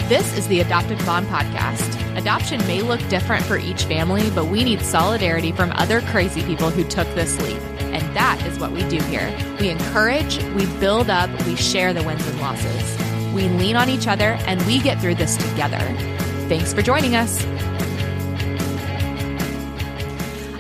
This is the Adoptive Mom Podcast. Adoption may look different for each family, but we need solidarity from other crazy people who took this leap. And that is what we do here. We encourage, we build up, we share the wins and losses. We lean on each other, and we get through this together. Thanks for joining us.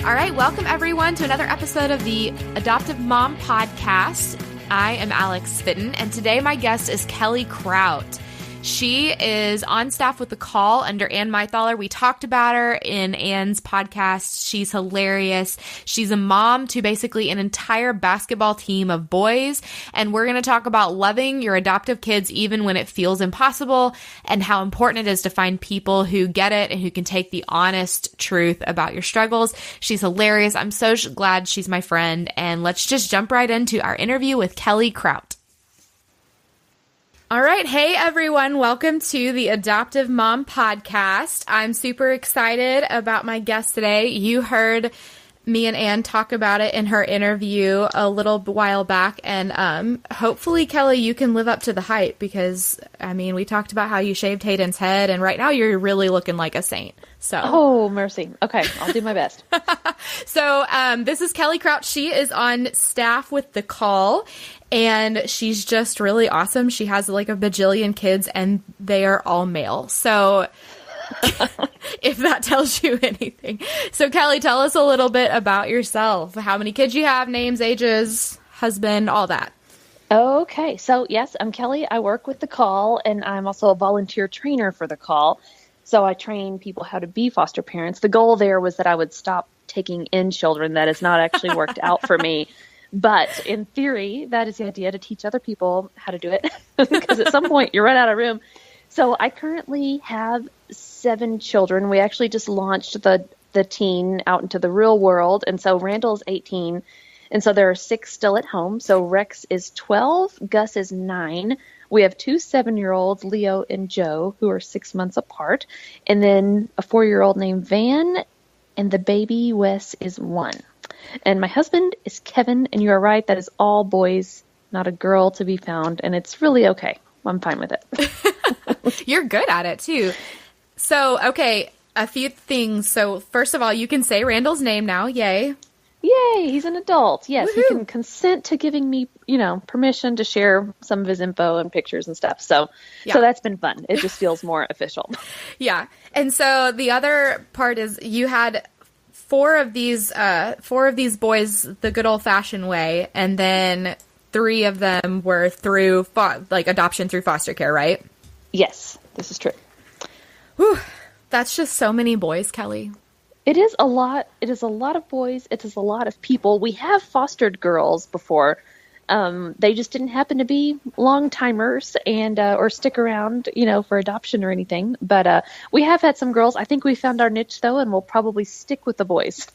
All right, welcome everyone to another episode of the Adoptive Mom Podcast. I am Alex Fitton, and today my guest is Kelly Krout. She is on staff with The Call under Ann Mythaler. We talked about her in Ann's podcast. She's hilarious. She's a mom to basically an entire basketball team of boys. And we're going to talk about loving your adoptive kids even when it feels impossible, and how important it is to find people who get it and who can take the honest truth about your struggles. She's hilarious. I'm so glad she's my friend. And let's just jump right into our interview with Kelly Krout. All right. Hey, everyone. Welcome to the Adoptive Mom Podcast. I'm super excited about my guest today. You heard me and Ann talk about it in her interview a little while back. And hopefully, Kelly, you can live up to the hype because, I mean, we talked about how you shaved Hayden's head, and right now you're really looking like a saint. So, oh, mercy. Okay. I'll do my best. So this is Kelly Krout. She is on staff with The Call. And she's just really awesome. She has like a bajillion kids, and they are all male. So if that tells you anything. So Kelly, tell us a little bit about yourself. How many kids you have, names, ages, husband, all that. Okay. So yes, I'm Kelly. I work with The Call, and I'm also a volunteer trainer for The Call. So I train people how to be foster parents. The goal there was that I would stop taking in children. That has not actually worked out for me. But in theory, that is the idea, to teach other people how to do it, because at some point you run out of room. So I currently have 7 children. We actually just launched the teen out into the real world. And so Randall's 18. And so there are 6 still at home. So Rex is 12. Gus is 9. We have 2 7-year-olds, Leo and Joe, who are 6 months apart. And then a 4-year-old named Van. And the baby, Wes, is 1. And my husband is Kevin, and you are right, that is all boys, not a girl to be found, and it's really okay. I'm fine with it. You're good at it, too. So, okay, a few things. So, first of all, you can say Randall's name now. Yay. Yay, he's an adult. Yes, Woo-hoo. He can consent to giving me, permission to share some of his info and pictures and stuff. So that's been fun. It just feels more official. Yeah. And so the other part is you had 4 of these boys the good old-fashioned way, and then 3 of them were through adoption through foster care, right? Yes, this is true. Whew, that's just so many boys, Kelly. It is a lot. It is a lot of boys. It is a lot of people. We have fostered girls before. They just didn't happen to be long timers and or stick around, for adoption or anything. But we have had some girls. I think we found our niche, though, and we'll probably stick with the boys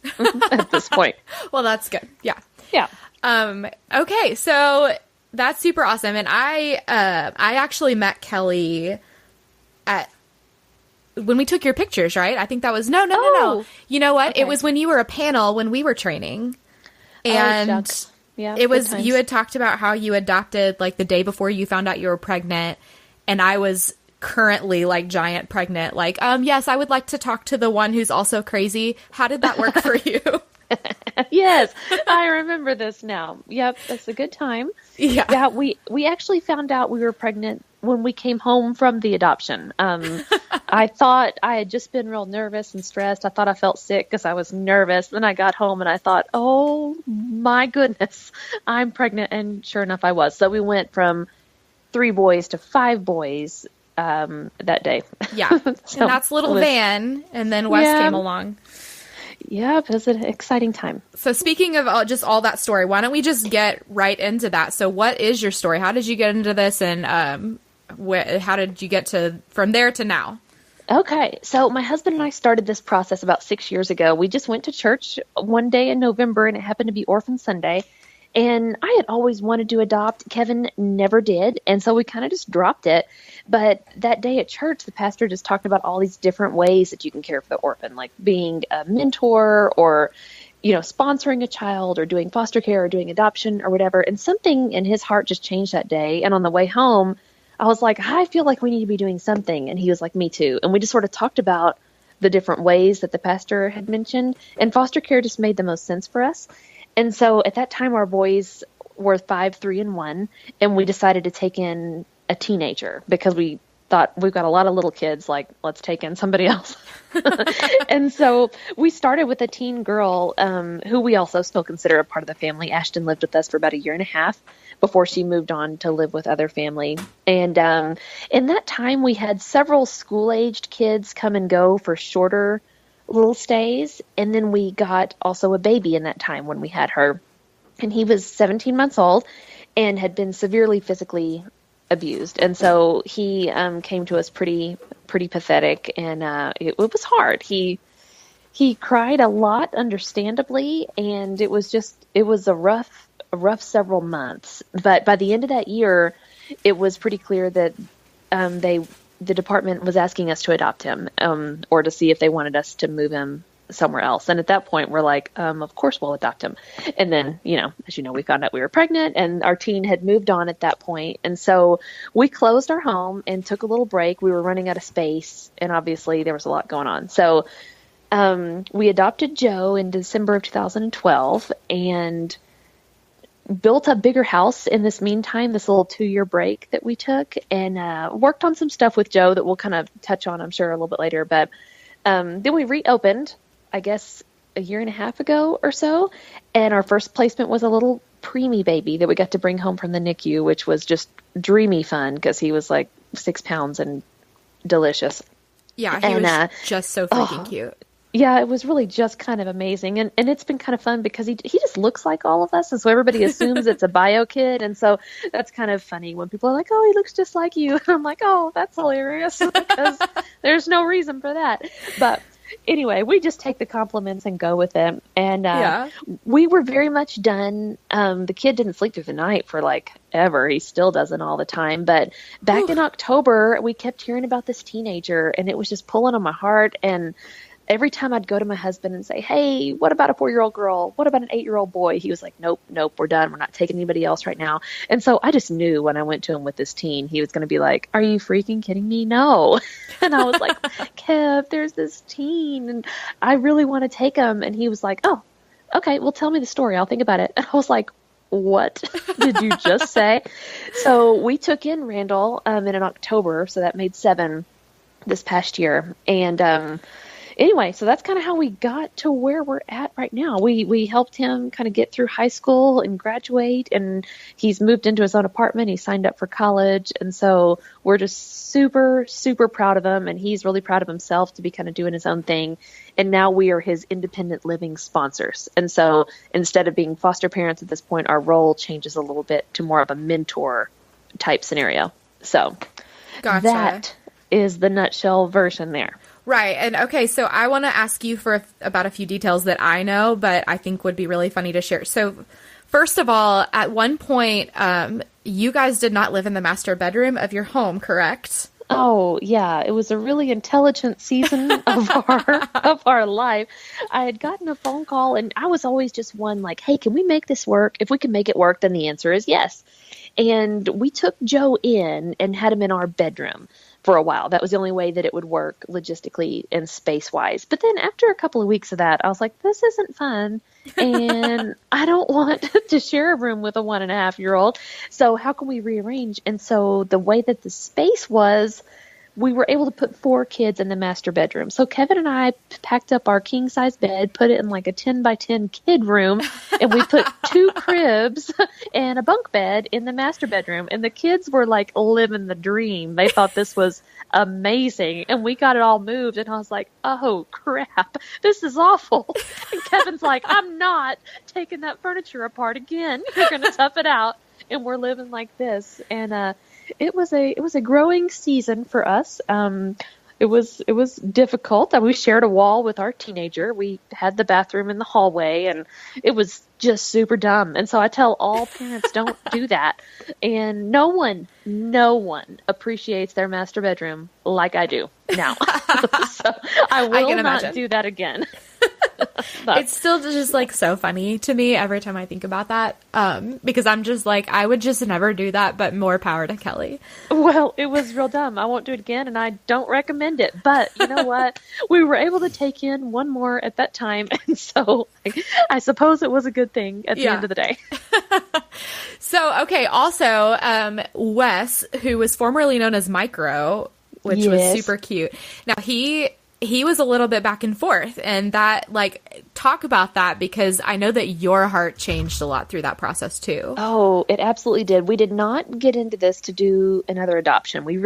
at this point. Well, that's good. Yeah. Yeah. Okay, so that's super awesome. And I actually met Kelly when we took your pictures, right? I think that was no. You know what? Okay. It was when you were a panel when we were training, and. Yeah, it was, you had talked about how you adopted like the day before you found out you were pregnant, and I was currently like giant pregnant. Like, yes, I would like to talk to the one who's also crazy. How did that work for you? Yes, I remember this now. Yep, that's a good time. Yeah, we actually found out we were pregnant when we came home from the adoption. I thought I had just been real nervous and stressed. I thought I felt sick because I was nervous. Then I got home and I thought, oh my goodness, I'm pregnant. And sure enough, I was. So we went from 3 boys to 5 boys that day. Yeah, so and that's little Van, and then Wes came along. Yeah, it was an exciting time. So speaking of all that story, why don't we just get right into that? So what is your story? How did you get into this, and how did you get from there to now? Okay, so my husband and I started this process about 6 years ago. We just went to church one day in November, and it happened to be Orphan Sunday. And I had always wanted to adopt. Kevin never did. And so we kind of just dropped it. But that day at church, the pastor just talked about all these different ways that you can care for the orphan, like being a mentor or, sponsoring a child or doing foster care or doing adoption or whatever. And something in his heart just changed that day. And on the way home, I was like, I feel like we need to be doing something. And he was like, me too. And we just sort of talked about the different ways that the pastor had mentioned, and foster care just made the most sense for us. And so at that time, our boys were 5, 3, and 1, and we decided to take in a teenager because we thought we've got a lot of little kids, like, let's take in somebody else. And so we started with a teen girl who we also still consider a part of the family. Ashton lived with us for about a year and a half before she moved on to live with other family. And in that time, we had several school-aged kids come and go for shorter little stays. And then we got also a baby in that time when we had her. And he was 17 months old and had been severely physically abused. And so he came to us pretty pathetic, and it was hard. He cried a lot, understandably, and it was a rough several months. But by the end of that year, it was pretty clear that the department was asking us to adopt him, or to see if they wanted us to move him somewhere else. And at that point, we're like, of course we'll adopt him. And then, as you know, we found out we were pregnant, and our teen had moved on at that point. And so we closed our home and took a little break. We were running out of space, and obviously there was a lot going on. So we adopted Joe in December of 2012 and built a bigger house in this meantime, this little 2-year break that we took, and worked on some stuff with Joe that we'll kind of touch on, I'm sure, a little bit later. But then we reopened, I guess, a year and a half ago or so, and our first placement was a little preemie baby that we got to bring home from the NICU, which was just dreamy fun because he was like 6 pounds and delicious. Yeah, he was just so freaking cute. Yeah, it was really just kind of amazing. And it's been kind of fun because he just looks like all of us. And so everybody assumes it's a bio kid. And so that's kind of funny when people are like, oh, he looks just like you. And I'm like, oh, that's hilarious because there's no reason for that. But anyway, we just take the compliments and go with them. And we were very much done. The kid didn't sleep through the night for like ever. He still doesn't all the time. But back in October, we kept hearing about this teenager, and it was just pulling on my heart. And every time I'd go to my husband and say, hey, what about a 4-year-old girl? What about an 8-year-old boy? He was like, nope, we're done. We're not taking anybody else right now. And so I just knew when I went to him with this teen, he was going to be like, are you freaking kidding me? No. And I was like, Kev, there's this teen, and I really want to take him. And he was like, oh, okay, well, tell me the story. I'll think about it. And I was like, what did you just say? So we took in Randall in October. So that made 7 this past year. And anyway, so that's kind of how we got to where we're at right now. We helped him kind of get through high school and graduate, and he's moved into his own apartment. He signed up for college, and so we're just super, super proud of him, and he's really proud of himself to be kind of doing his own thing. And now we are his independent living sponsors. And so instead of being foster parents at this point, our role changes a little bit to more of a mentor type scenario. So That is the nutshell version there. Right. And okay, so I want to ask you for about a few details that I know, but I think would be really funny to share. So first of all, at one point, you guys did not live in the master bedroom of your home, correct? Oh, yeah. It was a really intelligent season of our life. I had gotten a phone call, and I was always just one like, hey, can we make this work? If we can make it work, then the answer is yes. And we took Joe in and had him in our bedroom for a while. That was the only way that it would work logistically and space-wise. But then after a couple of weeks of that, I was like, this isn't fun, and I don't want to share a room with a 1.5-year-old. So how can we rearrange? And so the way that the space was, we were able to put 4 kids in the master bedroom. So Kevin and I packed up our king-size bed, put it in like a 10 by 10 kid room, and we put 2 cribs and a bunk bed in the master bedroom. And the kids were like living the dream. They thought this was amazing. And we got it all moved, and I was like, oh, crap, this is awful. And Kevin's like, I'm not taking that furniture apart again. You're going to tough it out. And we're living like this. And it was a growing season for us. It was difficult. We shared a wall with our teenager. We had the bathroom in the hallway, and it was just super dumb. And so I tell all parents, don't do that. And no one appreciates their master bedroom like I do now. So I will not do that again. It's still just like so funny to me every time I think about that. Because I'm just like, I would just never do that, but more power to Kelly. Well, it was real dumb. I won't do it again, and I don't recommend it. But you know what? We were able to take in one more at that time, and so I suppose it was a good thing at the end of the day. So, okay, also, Wes, who was formerly known as Micro, which was super cute. Now, he was a little bit back and forth, and that, like, talk about that, because I know that your heart changed a lot through that process too. Oh, it absolutely did. We did not get into this to do another adoption. We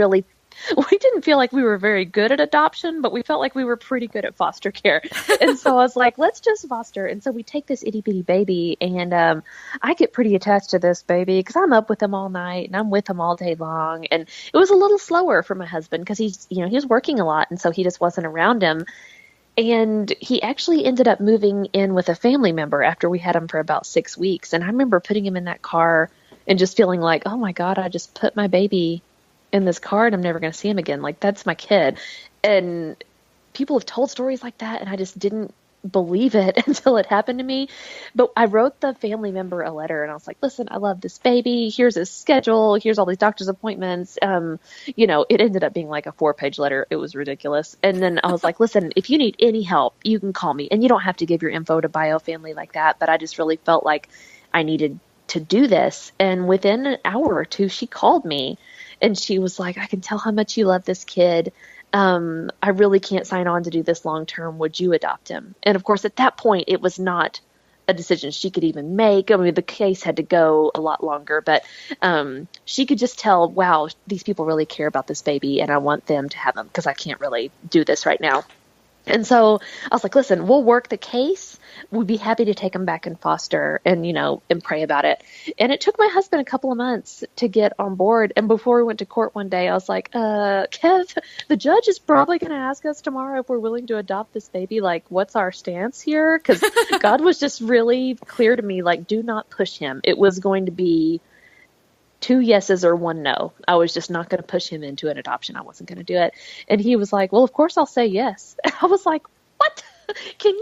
didn't feel like we were very good at adoption, but we felt like we were pretty good at foster care. And so I was like, let's just foster. And so we take this itty bitty baby, and I get pretty attached to this baby because I'm up with him all night and I'm with him all day long. And it was a little slower for my husband because he was working a lot, and so he just wasn't around him. And he actually ended up moving in with a family member after we had him for about 6 weeks. And I remember putting him in that car and just feeling like, oh my God, I just put my baby in this car and I'm never going to see him again. Like, that's my kid. And people have told stories like that, and I just didn't believe it until it happened to me. But I wrote the family member a letter, and I was like, listen, I love this baby. Here's his schedule. Here's all these doctor's appointments. It ended up being like a 4-page letter. It was ridiculous. And then I was like, listen, if you need any help, you can call me, and you don't have to give your info to BioFamily like that. But I just really felt like I needed to do this. And within an hour or two, she called me. And she was like, I can tell how much you love this kid. I really can't sign on to do this long term. Would you adopt him? And of course, at that point, it was not a decision she could even make. I mean, the case had to go a lot longer, but she could just tell, wow, these people really care about this baby, and I want them to have him because I can't really do this right now. And so I was like, listen, we'll work the case. We'd be happy to take him back in foster and, and pray about it. And it took my husband a couple of months to get on board. And before we went to court one day, I was like, Kev, the judge is probably going to ask us tomorrow if we're willing to adopt this baby. Like, what's our stance here? Because God was just really clear to me, like, do not push him. It was going to be 2 yeses or 1 no. I was just not going to push him into an adoption. I wasn't going to do it. And he was like, well, of course I'll say yes. And I was like, what? Can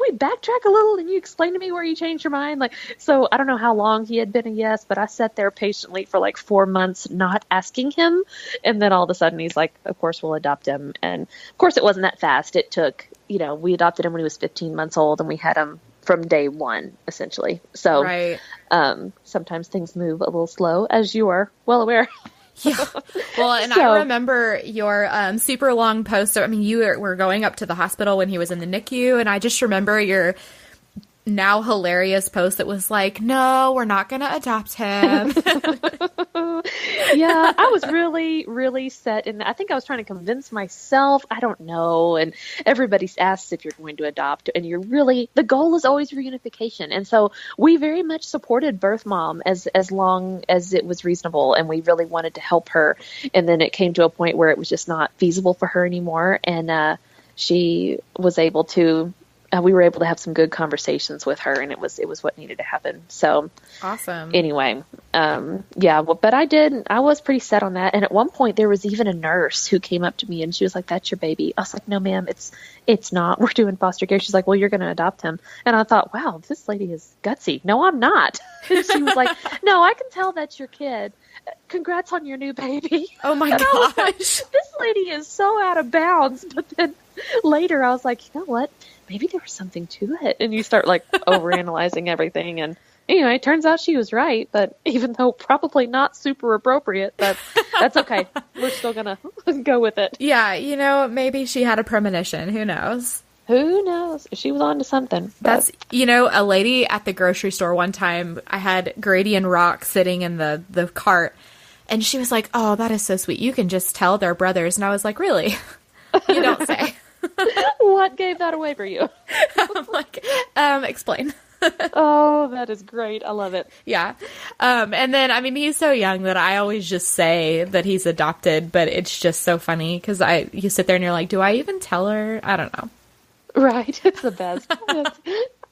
we backtrack a little and you explain to me where you changed your mind? Like, so I don't know how long he had been a yes, but I sat there patiently for like 4 months, not asking him. And then all of a sudden he's like, of course we'll adopt him. And of course it wasn't that fast. It took, we adopted him when he was 15 months old, and we had him from day one, essentially. So right. Sometimes things move a little slow, as you are well aware. Yeah. Well, and I remember your super long post. I mean, you were going up to the hospital when he was in the NICU, and I just remember your now hilarious post that was like, no, we're not going to adopt him. Yeah, I was really, really set. And I think I was trying to convince myself. I don't know. And everybody asks if you're going to adopt, and the goal is always reunification. And so we very much supported birth mom as long as it was reasonable. And we really wanted to help her. And then it came to a point where it was just not feasible for her anymore. And she was able to, we were able to have some good conversations with her, and it was what needed to happen. So awesome. Anyway, but I was pretty set on that. And at one point there was even a nurse who came up to me and she was like, that's your baby. I was like, no, ma'am, it's not. We're doing foster care. She's like, well, you're going to adopt him. And I thought, wow, this lady is gutsy. No, I'm not. And she was like, no, I can tell that's your kid. Congrats on your new baby. Oh my gosh. Like, this lady is so out of bounds. But then later I was like, you know what? Maybe there was something to it. And you start like overanalyzing everything. And anyway, it turns out she was right. But even though probably not super appropriate, but that's okay. We're still going to go with it. Yeah. Maybe she had a premonition. Who knows? Who knows? She was on to something. That's, a lady at the grocery store one time, I had Grady and Rock sitting in the cart, and she was like, oh, that is so sweet. You can just tell they're brothers. And I was like, really? You don't say. What gave that away for you? I'm like, explain. Oh, that is great. I love it. Yeah. And then, he's so young that I always just say that he's adopted, but it's just so funny because you sit there and you're like, do I even tell her? I don't know. Right. It's the best.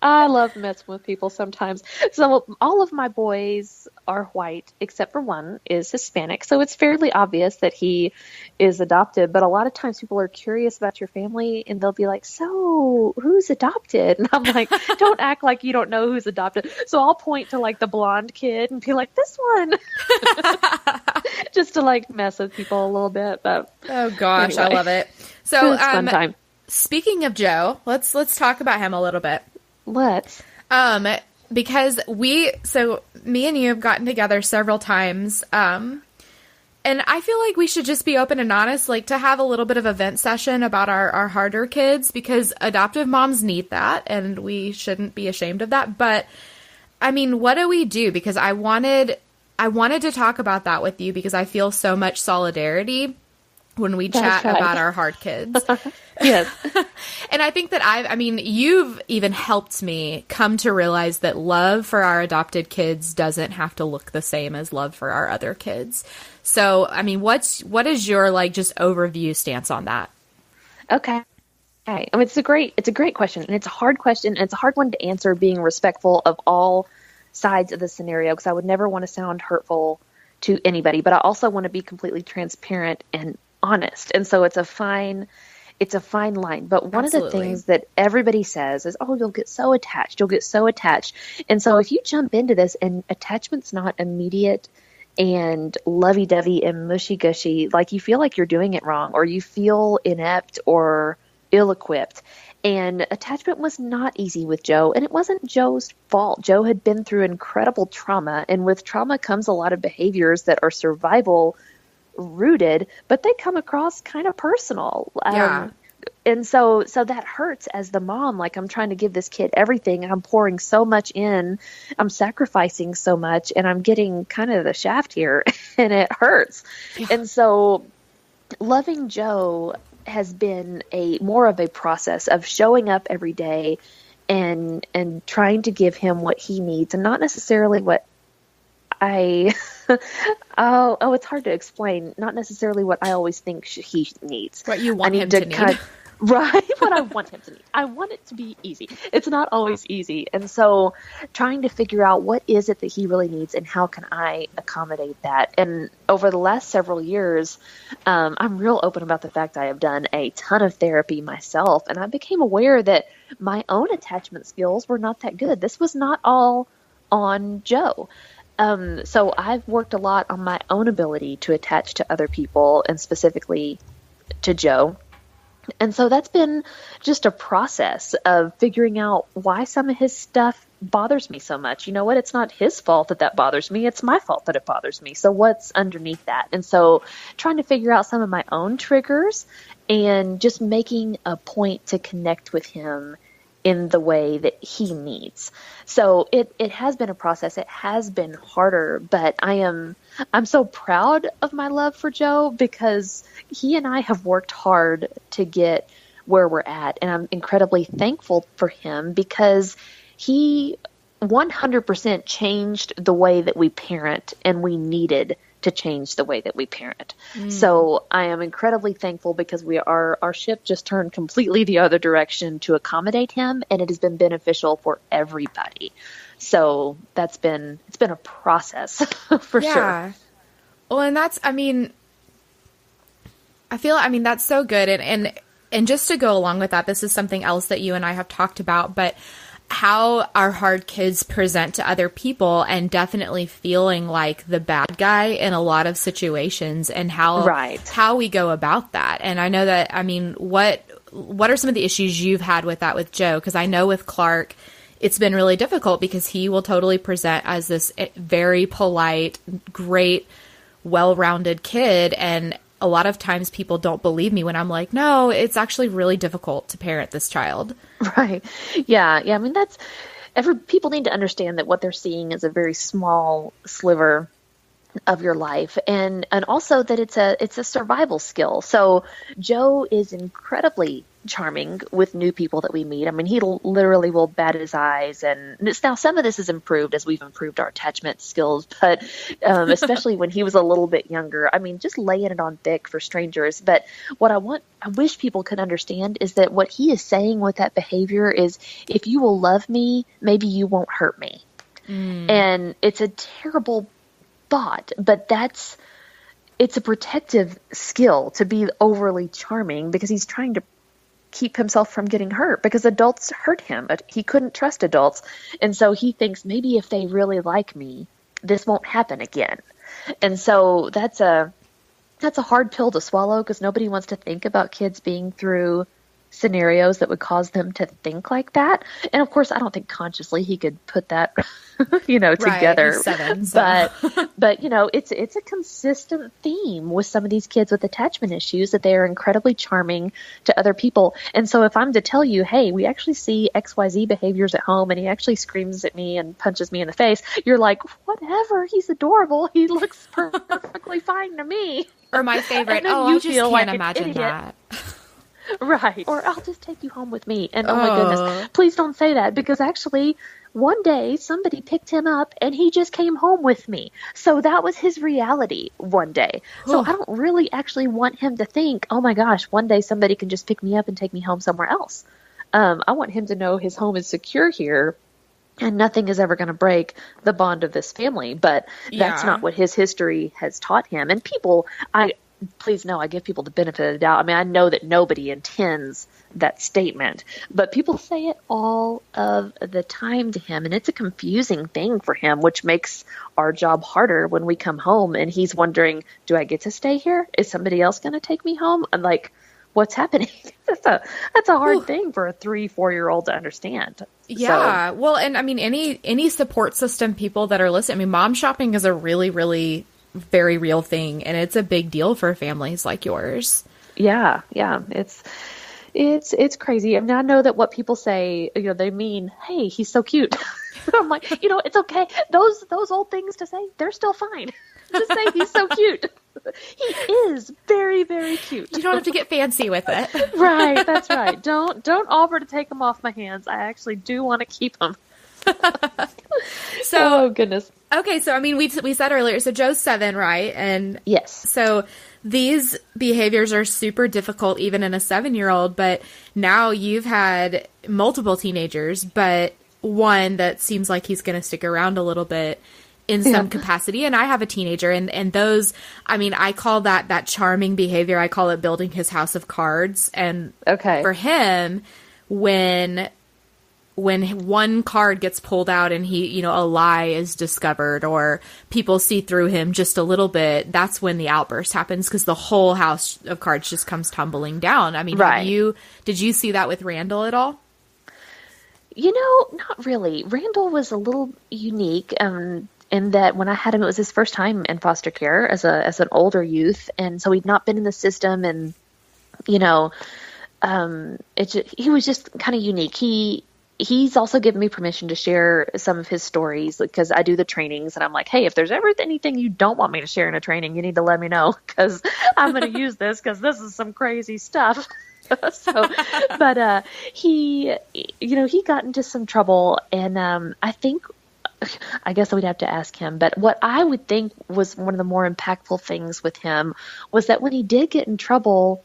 I love messing with people sometimes. So all of my boys are white, except for one is Hispanic. So it's fairly obvious that he is adopted. But a lot of times people are curious about your family and they'll be like, so who's adopted? And I'm like, don't act like you don't know who's adopted. So I'll point to like the blonde kid and be like, this one. Just to like mess with people a little bit. But oh gosh, anyway. I love it. So it's fun time. Speaking of Joe, let's talk about him a little bit. Let's. Because me and you have gotten together several times, and I feel like we should just be open and honest, like to have a little bit of a vent session about our harder kids, because adoptive moms need that, and we shouldn't be ashamed of that. But I mean, what do we do? Because I wanted to talk about that with you because I feel so much solidarity when we chat about our hard kids. Yes. And I think that you've even helped me come to realize that love for our adopted kids doesn't have to look the same as love for our other kids. So, I mean, what is your like just overview stance on that? Okay. I mean, it's a great question, and it's a hard question, and it's a hard one to answer being respectful of all sides of the scenario, because I would never want to sound hurtful to anybody, but I also want to be completely transparent and honest. And so it's a fine line. But one Absolutely. of the things that everybody says is, oh, you'll get so attached. And so if you jump into this and attachment's not immediate and lovey-dovey and mushy-gushy, like you feel like you're doing it wrong, or you feel inept or ill-equipped. And attachment was not easy with Joe, and it wasn't Joe's fault. Joe had been through incredible trauma, and with trauma comes a lot of behaviors that are survival rooted, but they come across kind of personal. Yeah. And so that hurts as the mom. Like, I'm trying to give this kid everything. I'm pouring so much in. I'm sacrificing so much, and I'm getting kind of the shaft here, and it hurts. Yeah. And so loving Joe has been more of a process of showing up every day and trying to give him what he needs, and not necessarily what it's hard to explain. Not necessarily what I always think he needs. What you want him to need. Right, what I want him to need. I want it to be easy. It's not always easy. And so trying to figure out what is it that he really needs and how can I accommodate that. And over the last several years, I'm real open about the fact I have done a ton of therapy myself. And I became aware that my own attachment skills were not that good. This was not all on Joe. So I've worked a lot on my own ability to attach to other people, and specifically to Joe. And so that's been just a process of figuring out why some of his stuff bothers me so much. You know what? It's not his fault that bothers me. It's my fault that it bothers me. So what's underneath that? And so trying to figure out some of my own triggers and just making a point to connect with him in the way that he needs. So it has been a process. It has been harder, but I'm so proud of my love for Joe, because he and I have worked hard to get where we're at. And I'm incredibly thankful for him, because he 100% changed the way that we parent, and we needed to change the way that we parent. So I am incredibly thankful, because our ship just turned completely the other direction to accommodate him, and it has been beneficial for everybody. So it's been a process for sure. Well, and that's so good. And just to go along with that, this is something else that you and I have talked about, but how our hard kids present to other people, and definitely feeling like the bad guy in a lot of situations, and how we go about that. And I know that, what are some of the issues you've had with that with Joe? Because I know with Clark, it's been really difficult, because he will totally present as this very polite, great, well-rounded kid. And a lot of times people don't believe me when I'm like, no, it's actually really difficult to parent this child. Right. Yeah. I mean, people need to understand that what they're seeing is a very small sliver of your life, and also that it's a survival skill. So Joe is incredibly charming with new people that we meet. I mean, he literally will bat his eyes, and now some of this is improved as we've improved our attachment skills, but especially when he was a little bit younger, I mean, just laying it on thick for strangers. But what I wish people could understand is that what he is saying with that behavior is, if you will love me, maybe you won't hurt me. And it's a terrible thought, but it's a protective skill to be overly charming, because he's trying to keep himself from getting hurt, because adults hurt him. He couldn't trust adults. And so he thinks, maybe if they really like me, this won't happen again. And so that's a hard pill to swallow, because nobody wants to think about kids being through scenarios that would cause them to think like that. And of course, I don't think consciously he could put that, together. He's 7, so. But it's a consistent theme with some of these kids with attachment issues, that they are incredibly charming to other people. And so if I'm to tell you, hey, we actually see XYZ behaviors at home, and he actually screams at me and punches me in the face, you're like, whatever, he's adorable. He looks perfectly fine to me. Or my favorite, I just can't imagine that. Right. Or I'll just take you home with me. And oh my goodness, please don't say that, because actually one day somebody picked him up and he just came home with me. So that was his reality one day. So I don't really actually want him to think, oh my gosh, one day somebody can just pick me up and take me home somewhere else. I want him to know his home is secure here, and nothing is ever going to break the bond of this family. But that's not what his history has taught him. And please know, I give people the benefit of the doubt. I mean, I know that nobody intends that statement, but people say it all of the time to him, and it's a confusing thing for him, which makes our job harder when we come home and he's wondering, do I get to stay here? Is somebody else going to take me home? I'm like, what's happening? That's a hard thing for a 3-4-year-old to understand. Yeah. So, well, and I mean, any support system people that are listening, I mean, mom shopping is a really, really very real thing, and it's a big deal for families like yours. Yeah. It's crazy. I mean, I know that what people say, they mean, hey, he's so cute. I'm like, it's okay. Those old things to say, they're still fine. Just say he's so cute. He is very, very cute. You don't have to get fancy with it. Right. That's right. Don't offer to take him off my hands. I actually do want to keep him. So, oh goodness. Okay, so I mean, we said earlier, so Joe's 7, right? And yes. So these behaviors are super difficult even in a 7-year-old, but now you've had multiple teenagers, but one that seems like he's going to stick around a little bit in some capacity. And I have a teenager, and those, I mean, I call that charming behavior. I call it building his house of cards. And for him, when one card gets pulled out and he, a lie is discovered or people see through him just a little bit, that's when the outburst happens, because the whole house of cards just comes tumbling down. I mean, did you see that with Randall at all? Not really. Randall was a little unique in that when I had him, it was his first time in foster care as an older youth. And so he'd not been in the system, and, he was just kind of unique. He's also given me permission to share some of his stories, because I do the trainings, and I'm like, hey, if there's ever anything you don't want me to share in a training, you need to let me know, because I'm going to use this, because this is some crazy stuff. But he got into some trouble, and I guess we'd have to ask him, but what I would think was one of the more impactful things with him was that when he did get in trouble,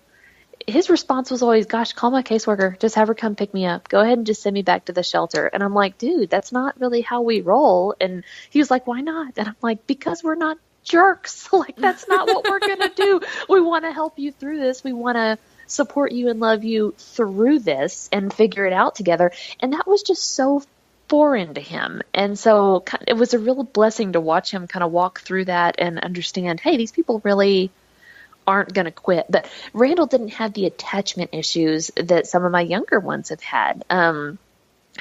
his response was always, gosh, call my caseworker. Just have her come pick me up. Go ahead and just send me back to the shelter. And I'm like, dude, that's not really how we roll. And he was like, why not? And I'm like, because we're not jerks. Like, that's not what we're going to do. We want to help you through this. We want to support you and love you through this and figure it out together. And that was just so foreign to him. And so it was a real blessing to watch him kind of walk through that and understand, hey, these people really aren't going to quit. But Randall didn't have the attachment issues that some of my younger ones have had. I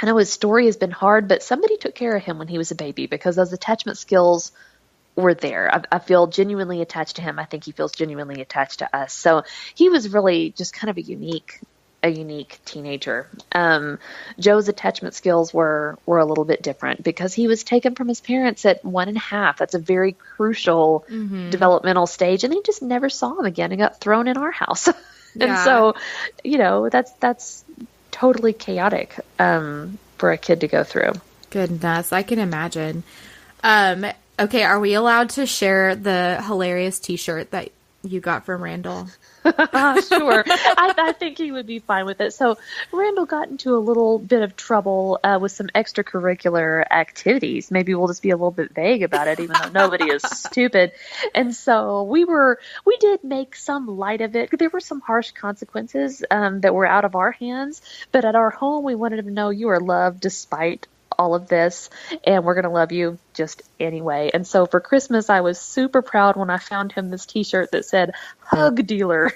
know his story has been hard, but somebody took care of him when he was a baby, because those attachment skills were there. I feel genuinely attached to him. I think he feels genuinely attached to us. So he was really just kind of a unique teenager. Joe's attachment skills were a little bit different, because he was taken from his parents at 1.5. That's a very crucial developmental stage. And they just never saw him again and got thrown in our house. And so, that's totally chaotic for a kid to go through. Goodness, I can imagine. Okay, are we allowed to share the hilarious t-shirt that you got from Randall? Sure. I think he would be fine with it. So Randall got into a little bit of trouble with some extracurricular activities. Maybe we'll just be a little bit vague about it, even though nobody is stupid. And so we did make some light of it. There were some harsh consequences that were out of our hands. But at our home, we wanted him to know you are loved despite all of this, and we're going to love you just anyway. And so for Christmas, I was super proud when I found him this t-shirt that said hug dealer.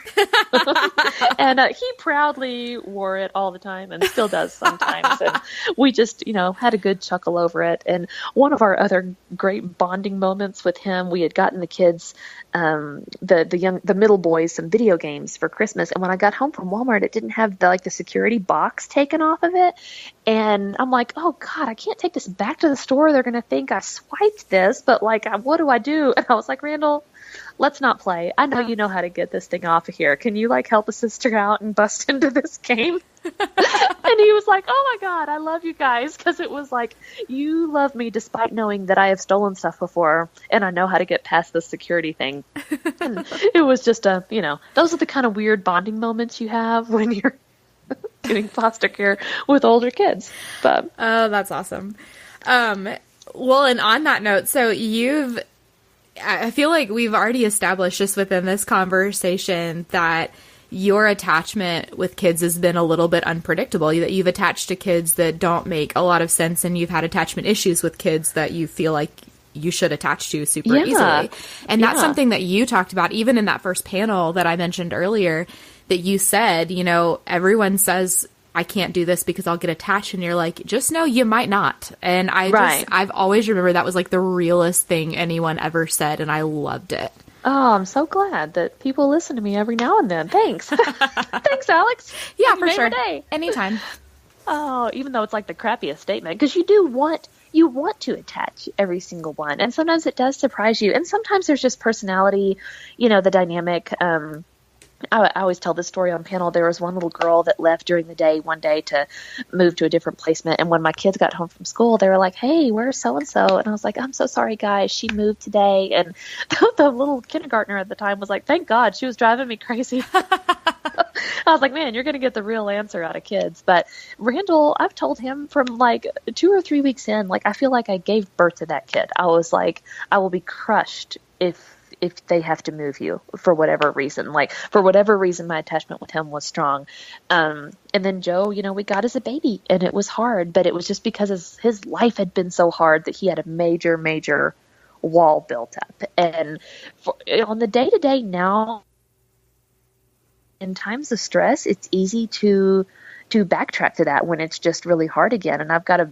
And he proudly wore it all the time and still does sometimes. And we just, had a good chuckle over it. And one of our other great bonding moments with him, we had gotten the kids, the middle boys, some video games for Christmas. And when I got home from Walmart, it didn't have the security box taken off of it. And I'm like, oh God, I can't take this back to the store. They're going to think I swiped this, but what do I do? And I was like, Randall, let's not play. I know you know how to get this thing off of here. Can you help a sister out and bust into this game? And he was like, oh my God, I love you guys. Because it was like, you love me despite knowing that I have stolen stuff before and I know how to get past the security thing. And it was just those are the kind of weird bonding moments you have when you're getting foster care with older kids. But oh, that's awesome. Well, and on that note, so I feel like we've already established just within this conversation that your attachment with kids has been a little bit unpredictable, that you've attached to kids that don't make a lot of sense, and you've had attachment issues with kids that you feel like you should attach to super easily. And that's something that you talked about even in that first panel that I mentioned earlier, that you said, everyone says I can't do this because I'll get attached, and you're like, just know you might not. And I've always remembered that was the realest thing anyone ever said, and I loved it. Oh, I'm so glad that people listen to me every now and then. Thanks. Thanks, Alex. Yeah, for sure. Anytime. Oh, even though it's the crappiest statement, because you want to attach every single one. And sometimes it does surprise you. And sometimes there's just personality, the dynamic. I always tell this story on panel. There was one little girl that left during the day one day to move to a different placement. And when my kids got home from school, they were like, hey, where's so-and-so? And I was like, I'm so sorry, guys. She moved today. And the little kindergartner at the time was like, thank God, she was driving me crazy. I was like, man, you're going to get the real answer out of kids. But Randall, I've told him from 2 or 3 weeks in, I feel like I gave birth to that kid. I was like, I will be crushed if they have to move you for whatever reason. For whatever reason, my attachment with him was strong. And then Joe, we got as a baby, and it was hard, but it was just because his life had been so hard that he had a major, major wall built up. And on the day-to-day now, in times of stress, it's easy to backtrack to that when it's just really hard again. And I've got to,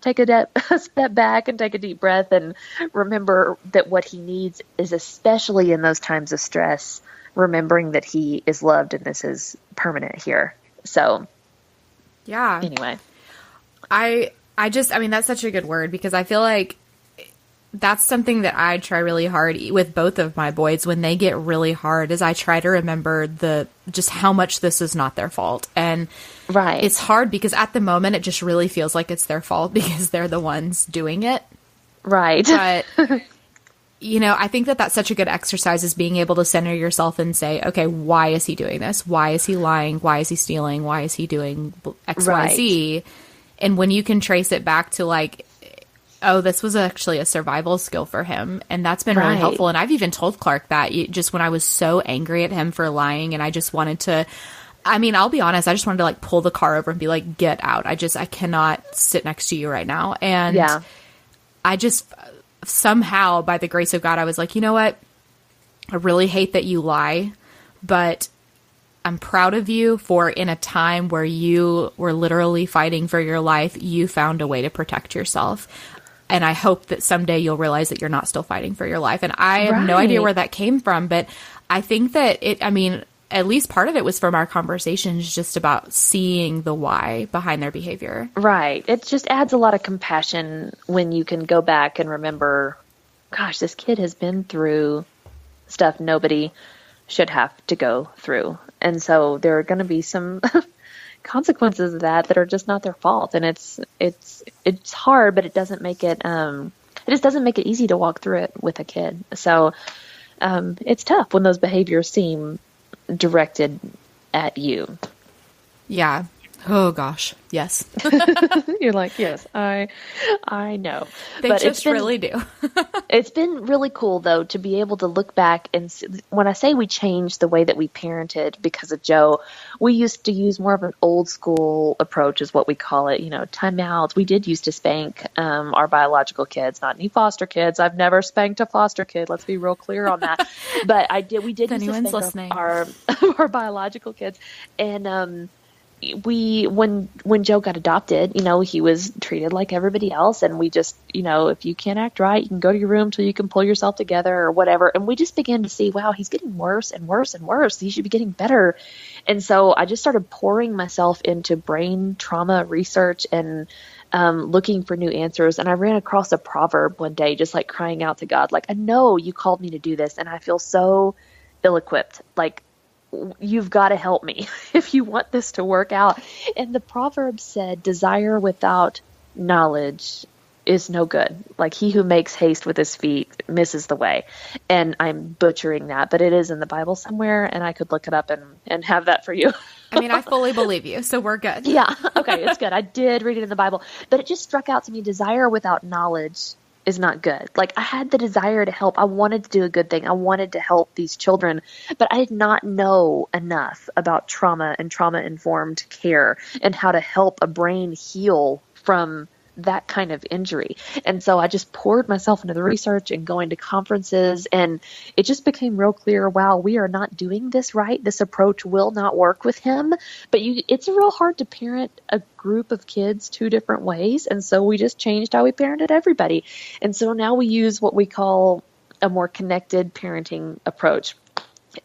take a step back and take a deep breath and remember that what he needs is, especially in those times of stress, remembering that he is loved and this is permanent here. So, yeah. Anyway, that's such a good word, because I feel like that's something that I try really hard with both of my boys when they get really hard, is I try to remember just how much this is not their fault. And right. It's hard because at the moment it just really feels like it's their fault because they're the ones doing it. Right. But, I think that that's such a good exercise, is being able to center yourself and say, okay, why is he doing this? Why is he lying? Why is he stealing? Why is he doing X, right. Y, Z? And when you can trace it back to oh, this was actually a survival skill for him. And that's been really helpful. And I've even told Clark that just when I was so angry at him for lying, and I just wanted to, I'll be honest, I just wanted to pull the car over and be like, get out. I cannot sit next to you right now. And I just somehow, by the grace of God, I was like, you know what? I really hate that you lie, but I'm proud of you for, in a time where you were literally fighting for your life, you found a way to protect yourself. And I hope that someday you'll realize that you're not still fighting for your life. And I have no idea where that came from, but I think that at least part of it was from our conversations just about seeing the why behind their behavior. Right. It just adds a lot of compassion when you can go back and remember, gosh, this kid has been through stuff nobody should have to go through. And so there are going to be some consequences of that are just not their fault. And it's hard, but it doesn't make it, it just doesn't make it easy to walk through it with a kid. So, it's tough when those behaviors seem directed at you. Yeah. Oh gosh. Yes. You're like, yes, I know. They but just really do. It's been really cool though, to be able to look back and see, when I say we changed the way that we parented because of Joe, we used to use more of an old school approach is what we call it, timeouts. We did used to spank, our biological kids, not any foster kids. I've never spanked a foster kid. Let's be real clear on that. But we did if use to spank our biological kids. And, when Joe got adopted, he was treated like everybody else. And we just, if you can't act right, you can go to your room till you can pull yourself together or whatever. And we just began to see, wow, he's getting worse and worse and worse. He should be getting better. And so I just started pouring myself into brain trauma research and looking for new answers. And I ran across a proverb one day, just like crying out to God, like, I know you called me to do this. And I feel so ill-equipped. Like, you've got to help me if you want this to work out. And the proverb said, desire without knowledge is no good. Like, he who makes haste with his feet misses the way. And I'm butchering that, but it is in the Bible somewhere, and I could look it up and have that for you. I mean, I fully believe you, so we're good. Yeah. Okay. It's good. I did read it in the Bible, but it just struck out to me. Desire without knowledge is not good. Like, I had the desire to help. I wanted to do a good thing. I wanted to help these children, but I did not know enough about trauma and trauma-informed care and how to help a brain heal from that kind of injury. And so I just poured myself into the research and going to conferences, and it just became real clear, wow, we are not doing this right. This approach will not work with him. But it's real hard to parent a group of kids two different ways. And so we just changed how we parented everybody. And so now we use what we call a more connected parenting approach.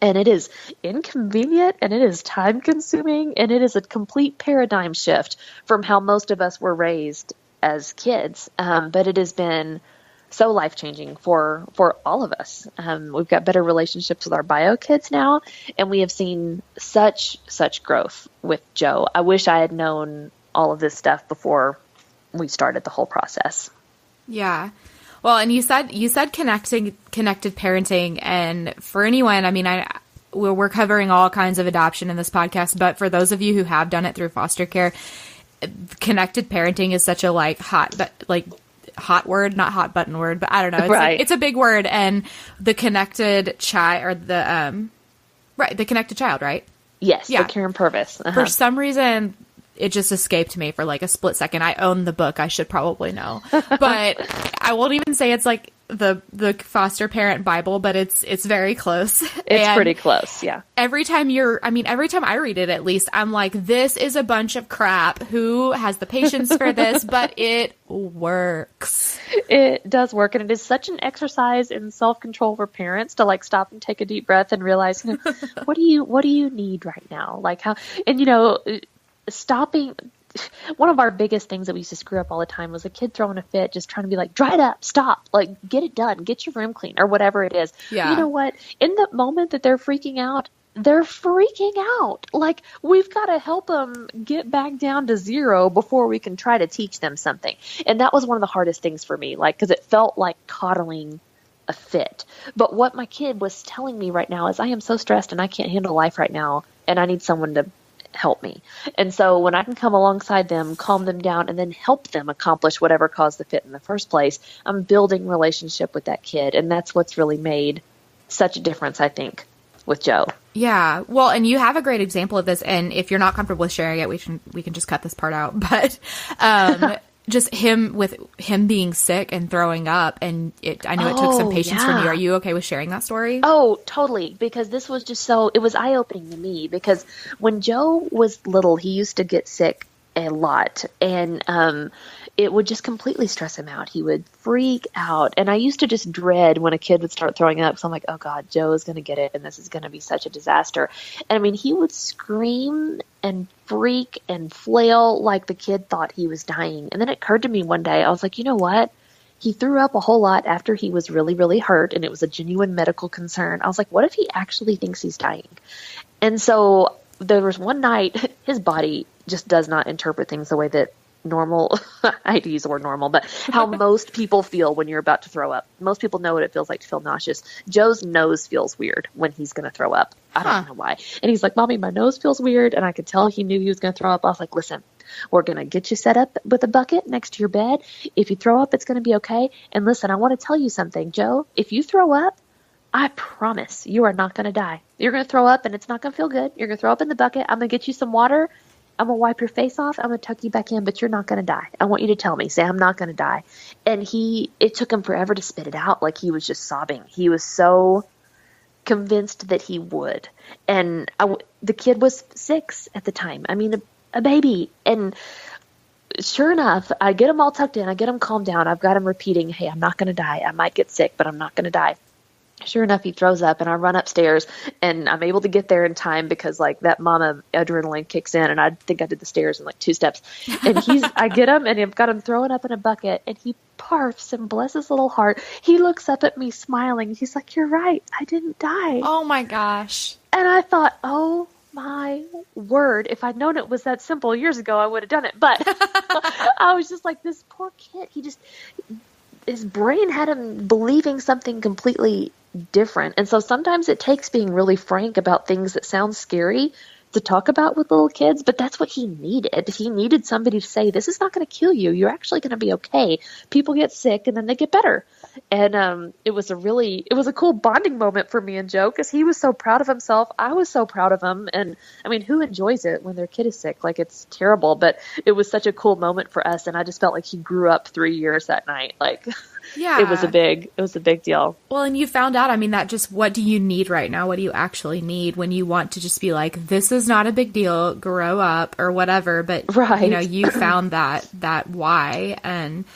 And it is inconvenient, and it is time consuming, and it is a complete paradigm shift from how most of us were raised as kids. But it has been so life-changing for all of us. We've got better relationships with our bio kids now, and we have seen such growth with Joe. I wish I had known all of this stuff before we started the whole process. Yeah. Well, and you said connected parenting, and for anyone, I mean, we're covering all kinds of adoption in this podcast, but for those of you who have done it through foster care, connected parenting is such a hot word, not hot button word, but I don't know. It's right. It's a big word. And the connected child, or the connected child, right? Yes. Yeah. The Karen Purvis. For some reason, it just escaped me for like a split second. I own the book. I should probably know, but I won't even say it's like the foster parent Bible, but it's very close. It's pretty close. Yeah. Every time I read it, at least I'm like, this is a bunch of crap. Who has the patience for this? But it works. It does work. And it is such an exercise in self-control for parents to like stop and take a deep breath and realize, what do you need right now? Like how, and stopping. One of our biggest things that we used to screw up all the time was a kid throwing a fit, just trying to be like, dry it up, stop, like get it done, get your room clean or whatever it is. Yeah. You know what? In the moment that they're freaking out, Like, we've got to help them get back down to zero before we can try to teach them something. And that was one of the hardest things for me, like, because it felt like coddling a fit. But what my kid was telling me right now is, I am so stressed and I can't handle life right now, and I need someone to help me. And so when I can come alongside them, calm them down, and then help them accomplish whatever caused the fit in the first place, I'm building relationship with that kid. And that's what's really made such a difference, I think, with Joe. Yeah. Well, and you have a great example of this. And if you're not comfortable with sharing it, we can just cut this part out. But just him being sick and throwing up, and I know it took some patience from you. Are you okay with sharing that story? Oh, totally. Because this was just it was eye-opening to me, because when Joe was little, he used to get sick a lot, and it would just completely stress him out. He would freak out, and I used to just dread when a kid would start throwing up, because I'm like, oh God, Joe is going to get it, and this is going to be such a disaster. And I mean, he would scream and freak and flail like the kid thought he was dying. And then it occurred to me one day, I was like, you know what? he threw up a whole lot after he was really, really hurt, and it was a genuine medical concern. I was like, what if he actually thinks he's dying? And so there was one night, his body just does not interpret things the way that normal, I hate to use the word normal, but how most people feel when you're about to throw up. Most people know what it feels like to feel nauseous. Joe's nose feels weird when he's going to throw up. I don't know why. And he's like, Mommy, my nose feels weird. And I could tell he knew he was going to throw up. I was like, listen, we're going to get you set up with a bucket next to your bed. If you throw up, it's going to be okay. And listen, I want to tell you something, Joe. If you throw up, I promise you are not going to die. You're going to throw up and it's not going to feel good. You're going to throw up in the bucket. I'm going to get you some water. I'm going to wipe your face off. I'm going to tuck you back in, but you're not going to die. I want you to tell me. Say, I'm not going to die. And it took him forever to spit it out. Like, he was just sobbing. He was so convinced that he would. And the kid was 6 at the time. I mean, a baby. And sure enough, I get him all tucked in. I get him calmed down. I've got him repeating, hey, I'm not going to die. I might get sick, but I'm not going to die. Sure enough, he throws up, and I run upstairs, and I'm able to get there in time because, like, that mama adrenaline kicks in, and I think I did the stairs in like 2 steps. And I get him, and I've got him throwing up in a bucket, and he barfs, and bless his little heart, he looks up at me smiling. He's like, you're right, I didn't die. Oh my gosh. And I thought, oh my word, if I'd known it was that simple years ago, I would have done it. But I was just like, this poor kid, his brain had him believing something completely different. And so sometimes it takes being really frank about things that sound scary to talk about with little kids, but that's what he needed. He needed somebody to say, this is not going to kill you. You're actually going to be okay. People get sick and then they get better. And it was a cool bonding moment for me and Joe, because he was so proud of himself. I was so proud of him. And I mean, who enjoys it when their kid is sick? Like, it's terrible, but it was such a cool moment for us. And I just felt like he grew up 3 years that night. Like, yeah, it was a big deal. Well, and you found out, I mean, that just, what do you need right now? What do you actually need when you want to just be like, this is not a big deal, grow up or whatever. But, right. You know, you found that why, and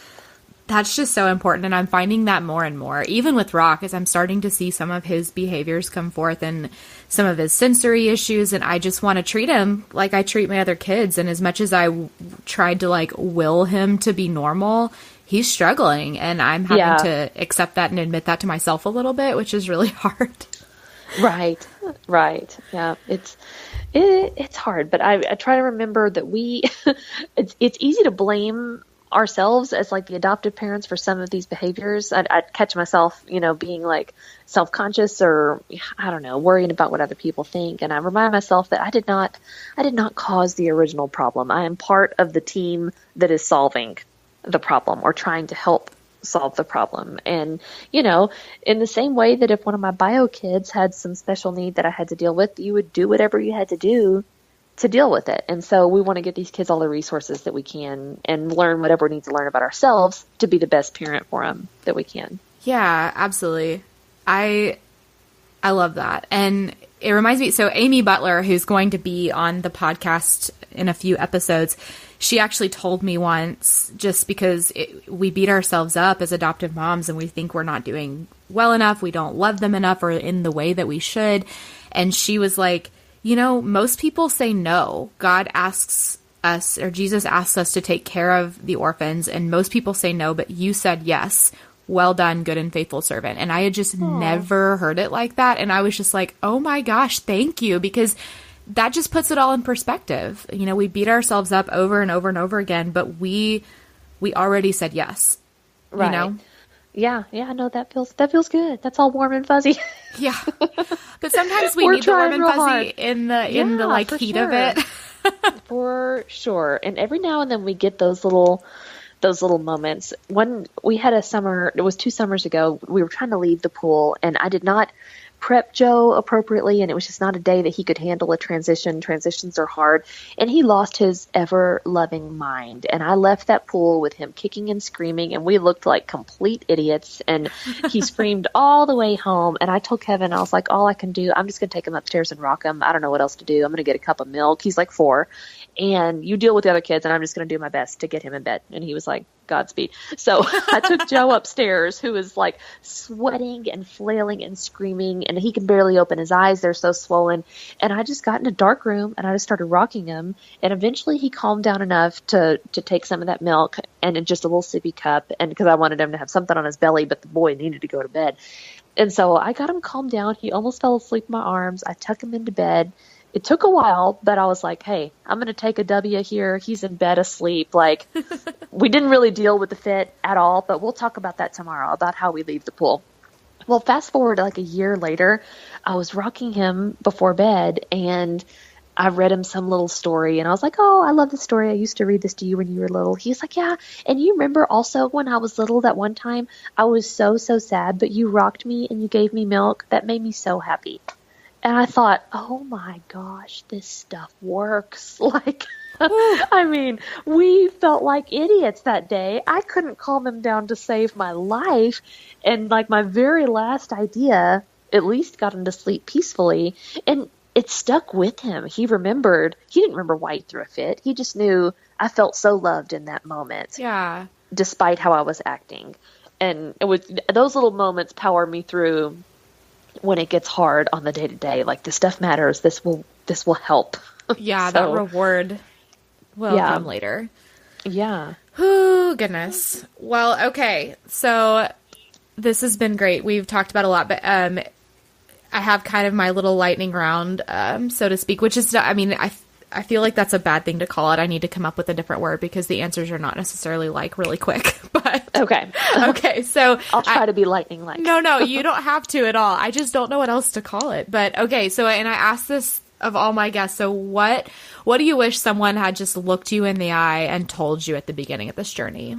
that's just so important. And I'm finding that more and more, even with Rock, as I'm starting to see some of his behaviors come forth and some of his sensory issues. And I just want to treat him like I treat my other kids. And as much as I tried to like will him to be normal, he's struggling, and I'm having to accept that and admit that to myself a little bit, which is really hard. Right. Yeah. It's hard, but I try to remember that it's easy to blame ourselves as like the adoptive parents for some of these behaviors. I'd catch myself, being like self-conscious or, I don't know, worrying about what other people think. And I remind myself that I did not cause the original problem. I am part of the team that is solving the problem or trying to help solve the problem. And, in the same way that if one of my bio kids had some special need that I had to deal with, you would do whatever you had to do to deal with it. And so we want to get these kids all the resources that we can and learn whatever we need to learn about ourselves to be the best parent for them that we can. Yeah, absolutely. I love that. And it reminds me, so Amy Butler, who's going to be on the podcast in a few episodes, she actually told me once, just because we beat ourselves up as adoptive moms and we think we're not doing well enough, we don't love them enough or in the way that we should. And she was like, most people say no. God asks us, or Jesus asks us to take care of the orphans, and most people say no, but you said yes. Well done, good and faithful servant. And I had just never heard it like that. And I was just like, oh my gosh, thank you. Because that just puts it all in perspective. We beat ourselves up over and over and over again, but we already said yes. Right. Yeah. No, that feels good. That's all warm and fuzzy. Yeah. But sometimes we need the warm and fuzzy in the like heat of it. For sure. And every now and then we get those little moments. We had it was 2 summers ago, we were trying to leave the pool, and I did not prep Joe appropriately, and it was just not a day that he could handle a transition. Transitions are hard, and he lost his ever-loving mind. And I left that pool with him kicking and screaming, and we looked like complete idiots, and he screamed all the way home. And I told Kevin, I was like, all I can do, I'm just going to take him upstairs and rock him. I don't know what else to do. I'm going to get a cup of milk. He's like 4, and you deal with the other kids, and I'm just going to do my best to get him in bed. And he was like, Godspeed. So I took Joe upstairs, who is like sweating and flailing and screaming, and he can barely open his eyes. They're so swollen. And I just got in a dark room and I just started rocking him. And eventually he calmed down enough to take some of that milk and in just a little sippy cup. And because I wanted him to have something on his belly, but the boy needed to go to bed. And so I got him calmed down. He almost fell asleep in my arms. I tuck him into bed. It took a while, but I was like, hey, I'm going to take a W here. He's in bed asleep. Like, we didn't really deal with the fit at all, but we'll talk about that tomorrow, about how we leave the pool. Well, fast forward like a year later, I was rocking him before bed, and I read him some little story, and I was like, oh, I love this story. I used to read this to you when you were little. He's like, yeah. And you remember also when I was little that one time I was so sad, but you rocked me and you gave me milk. That made me so happy. And I thought, oh my gosh, this stuff works. Like, I mean, we felt like idiots that day. I couldn't calm him down to save my life. And like my very last idea at least got him to sleep peacefully. And it stuck with him. He remembered. He didn't remember why he threw a fit. He just knew I felt so loved in that moment. Yeah. Despite how I was acting. And it was those little moments power me through when it gets hard on the day-to-day. Like, this stuff matters. This will help. Yeah, that reward will come later. Yeah. Oh, goodness. Well, okay. So this has been great. We've talked about a lot, but I have kind of my little lightning round, so to speak, which is, I mean, I feel like that's a bad thing to call it. I need to come up with a different word because the answers are not necessarily like really quick, but okay. So I'll try to be lightning like. No, you don't have to at all. I just don't know what else to call it, but okay. So, and I asked this of all my guests. So what do you wish someone had just looked you in the eye and told you at the beginning of this journey?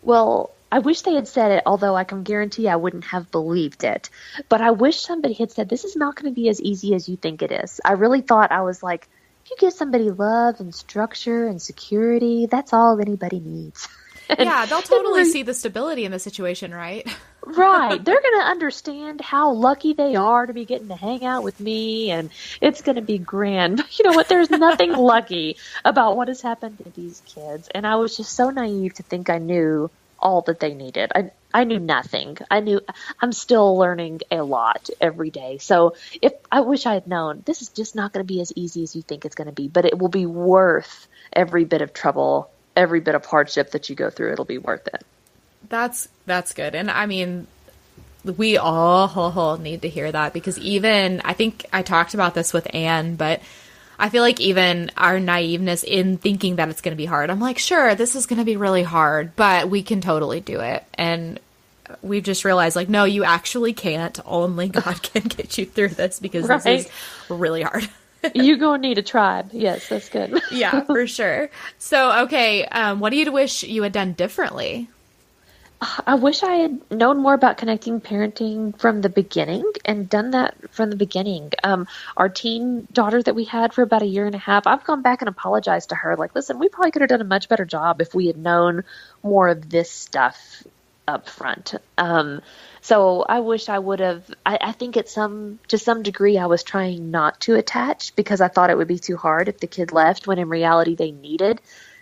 Well, I wish they had said it, although I can guarantee I wouldn't have believed it. But I wish somebody had said, this is not going to be as easy as you think it is. I really thought, I was like, if you give somebody love and structure and security, that's all anybody needs. Yeah, they'll totally see the stability in the situation, right? Right. They're going to understand how lucky they are to be getting to hang out with me, and it's going to be grand. But you know what? There's nothing lucky about what has happened to these kids. And I was just so naive to think I knew all that they needed. I knew nothing. I'm still learning a lot every day. So I wish I had known this is just not going to be as easy as you think it's going to be, but it will be worth every bit of trouble, every bit of hardship that you go through. It'll be worth it. That's good. And I mean, we all need to hear that, because even, I think I talked about this with Anne, but I feel like even our naiveness in thinking that it's going to be hard, I'm like, sure, this is going to be really hard, but we can totally do it. And we've just realized, like, no, you actually can't. Only God can get you through this, because This is really hard. You're going to need a tribe. Yes, that's good. Yeah, for sure. So, okay, what do you wish you had done differently? I wish I had known more about connecting parenting from the beginning and done that from the beginning. Our teen daughter that we had for about a year and a half, I've gone back and apologized to her. Like, listen, we probably could have done a much better job if we had known more of this stuff up front. So I wish I would have. I think to some degree, I was trying not to attach, because I thought it would be too hard if the kid left, when in reality they needed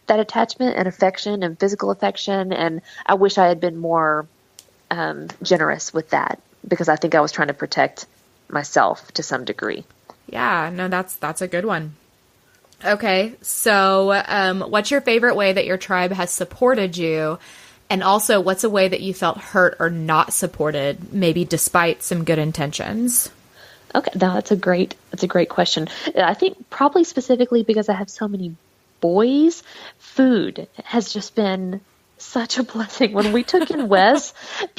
that attachment and affection and physical affection. And I wish I had been more generous with that, because I think I was trying to protect myself to some degree. Yeah, no, that's a good one. Okay, so what's your favorite way that your tribe has supported you? And also, what's a way that you felt hurt or not supported, maybe despite some good intentions? Okay, now that's a great question. I think probably specifically because I have so many boys, food has just been such a blessing. When we took in Wes,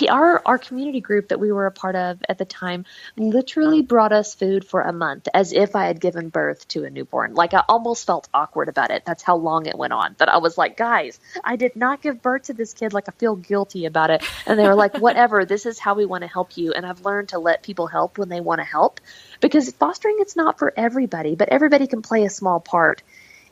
our community group that we were a part of at the time literally brought us food for a month, as if I had given birth to a newborn. Like, I almost felt awkward about it. That's how long it went on. But I was like, guys, I did not give birth to this kid. Like, I feel guilty about it. And they were like, whatever, this is how we want to help you. And I've learned to let people help when they want to help, because fostering, it's not for everybody, but everybody can play a small part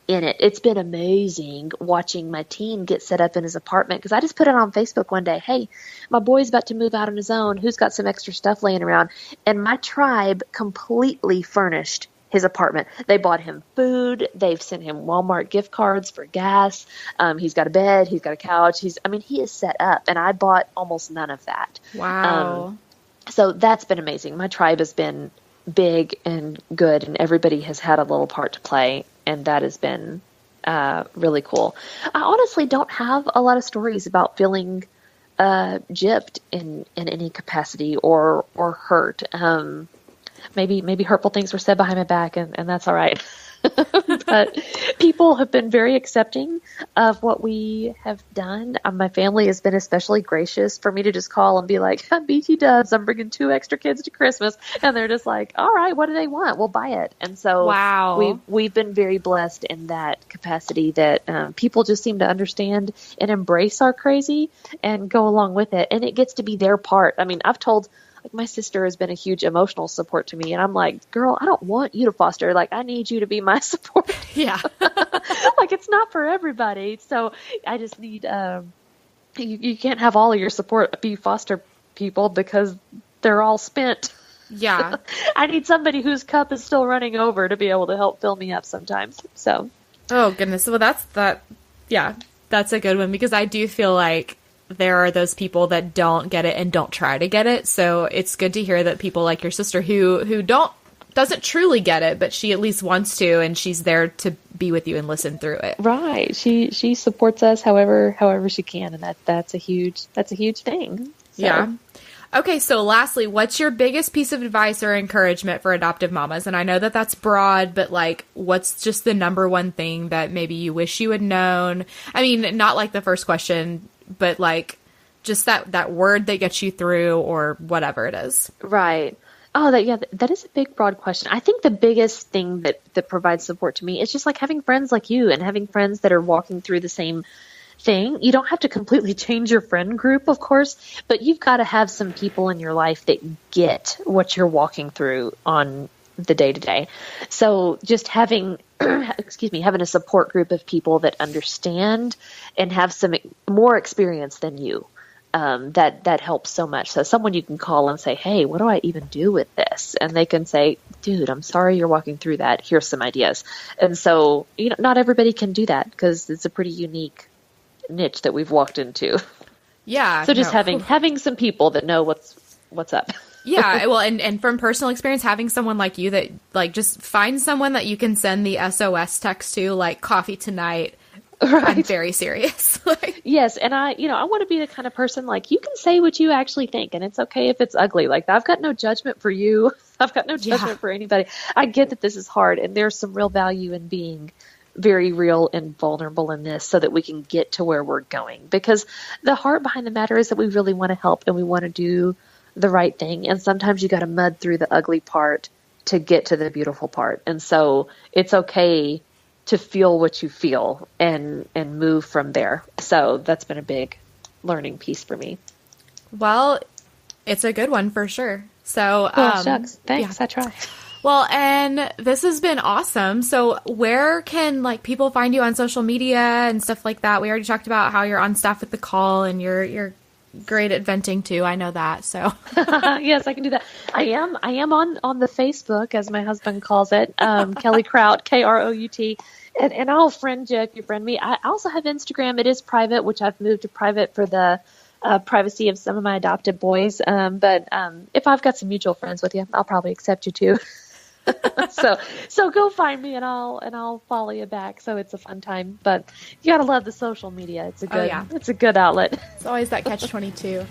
in it. It's been amazing watching my teen get set up in his apartment, because I just put it on Facebook one day. Hey, my boy's about to move out on his own. Who's got some extra stuff laying around? And my tribe completely furnished his apartment. They bought him food. They've sent him Walmart gift cards for gas. He's got a bed. He's got a couch. He is set up, and I bought almost none of that. Wow. So that's been amazing. My tribe has been big and good, and everybody has had a little part to play, and that has been really cool. I honestly don't have a lot of stories about feeling gypped in any capacity or hurt. Maybe hurtful things were said behind my back, and that's all right. But people have been very accepting of what we have done. My family has been especially gracious for me to just call and be like, BT Dubs, I'm bringing 2 extra kids to Christmas. And they're just like, all right, what do they want? We'll buy it. And so wow. we've been very blessed in that capacity that people just seem to understand and embrace our crazy and go along with it. And it gets to be their part. I mean, I've told... my sister has been a huge emotional support to me, and I'm like, girl, I don't want you to foster. Like, I need you to be my support. Yeah. Like, it's not for everybody. So I just need, you can't have all of your support be foster people because they're all spent. Yeah. I need somebody whose cup is still running over to be able to help fill me up sometimes. So. Oh goodness. Well, that's a good one, because I do feel like there are those people that don't get it and don't try to get it. So it's good to hear that people like your sister who doesn't truly get it, but she at least wants to, and she's there to be with you and listen through it. Right. She supports us however she can, and that's a huge thing. So. Yeah. Okay, so lastly, what's your biggest piece of advice or encouragement for adoptive mamas? And I know that that's broad, but like, what's just the number one thing that maybe you wish you had known? I mean, not like the first question, but like just that word that gets you through, or whatever it is. Right. Oh, that is a big, broad question. I think the biggest thing that provides support to me is just like having friends like you and having friends that are walking through the same thing. You don't have to completely change your friend group, of course, but you've got to have some people in your life that get what you're walking through on the day to day. So just having, having a support group of people that understand and have some more experience than you, that helps so much. So someone you can call and say, hey, what do I even do with this? And they can say, dude, I'm sorry you're walking through that. Here's some ideas. And so, not everybody can do that because it's a pretty unique niche that we've walked into. Yeah. So just having some people that know what's up. Yeah. Well, and from personal experience, having someone like you that like, just find someone that you can send the SOS text to, like, coffee tonight. Right. I'm very serious. Yes. And I want to be the kind of person, like, you can say what you actually think, and it's okay if it's ugly. Like, I've got no judgment for you. I've got no judgment for anybody. I get that this is hard, and there's some real value in being very real and vulnerable in this so that we can get to where we're going. Because the heart behind the matter is that we really want to help and we want to do the right thing. And sometimes you got to mud through the ugly part to get to the beautiful part. And so it's okay to feel what you feel and move from there. So that's been a big learning piece for me. Well, it's a good one for sure. So, shucks. Thanks. Yeah. I try. Well, and this has been awesome. So where can like people find you on social media and stuff like that? We already talked about how you're on staff with the call and you're great at venting too. I know that. So yes, I can do that. I am on the Facebook, as my husband calls it, Kelly Krout, Krout. And I'll friend you if you friend me. I also have Instagram. It is private, which I've moved to private for the privacy of some of my adopted boys. But if I've got some mutual friends with you, I'll probably accept you too. So go find me and I'll follow you back. So it's a fun time, but you gotta love the social media. It's a good outlet. It's always that catch-22.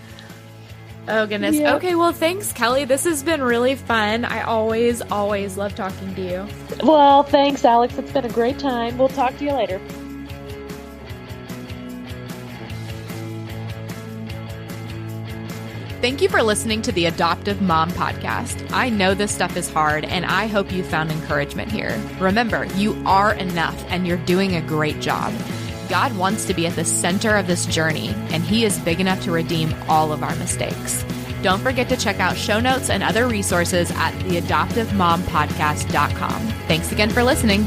Oh goodness. Yeah. Okay. Well, thanks, Kelly. This has been really fun. I always love talking to you. Well, thanks, Alex. It's been a great time. We'll talk to you later. Thank you for listening to the Adoptive Mom Podcast. I know this stuff is hard, and I hope you found encouragement here. Remember, you are enough, and you're doing a great job. God wants to be at the center of this journey, and He is big enough to redeem all of our mistakes. Don't forget to check out show notes and other resources at theadoptivemompodcast.com. Thanks again for listening.